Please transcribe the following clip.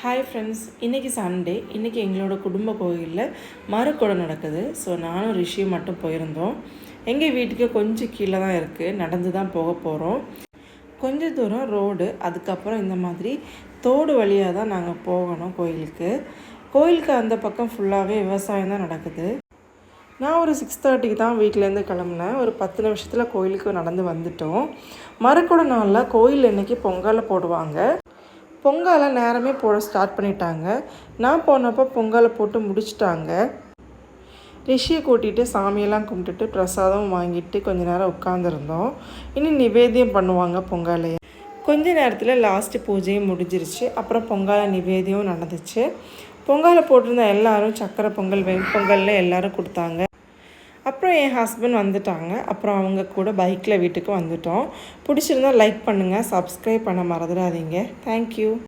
Hi friends, இன்றைக்கி Sunday. இன்றைக்கி எங்களோட குடும்ப கோயிலில் மரக்குடம் நடக்குது. ஸோ நானும் ரிஷியும் மட்டும் போயிருந்தோம். எங்கள் வீட்டுக்கு கொஞ்சம் கீழே தான் இருக்குது, நடந்து தான் போக போகிறோம். கொஞ்சம் தூரம் ரோடு, அதுக்கப்புறம் இந்த மாதிரி தோடு வழியாக தான் நாங்கள் போகணும் கோயிலுக்கு. கோயிலுக்கு அந்த பக்கம் ஃபுல்லாகவே விவசாயம் தான் நடக்குது. நான் ஒரு 6:30க்கு தான் வீட்டிலேருந்து கிளம்புனேன். ஒரு 10 நிமிஷத்தில் கோயிலுக்கு நடந்து வந்துட்டோம். மரக்குட நாளில் கோயில் இன்றைக்கி பொங்கலை போடுவாங்க. பொங்கலை நேரமே போட ஸ்டார்ட் பண்ணிட்டாங்க. நான் போனப்போ பொங்கலை போட்டு முடிச்சிட்டாங்க. ரிஷியை கூட்டிகிட்டு சாமியெல்லாம் கும்பிட்டுட்டு பிரசாதம் வாங்கிட்டு கொஞ்ச நேரம் உட்காந்துருந்தோம். இனி நிவேத்தியம் பண்ணுவாங்க பொங்கலையை. கொஞ்ச நேரத்தில் லாஸ்ட்டு பூஜையும் முடிஞ்சிருச்சு. அப்புறம் பொங்கலை நிவேத்தியம் நடந்துச்சு. பொங்கலை போட்டிருந்த எல்லோரும் சக்கரை பொங்கல், வெண்பொங்கல்னு எல்லோரும் கொடுத்தாங்க. அப்புறம் என் ஹஸ்பண்ட் வந்துட்டாங்க. அப்புறம் அவங்க கூட பைக்கில் வீட்டுக்கு வந்துட்டோம். பிடிச்சிருந்தா லைக் பண்ணுங்கள், சப்ஸ்கிரைப் பண்ண மறந்துடாதீங்க. தேங்க்யூ.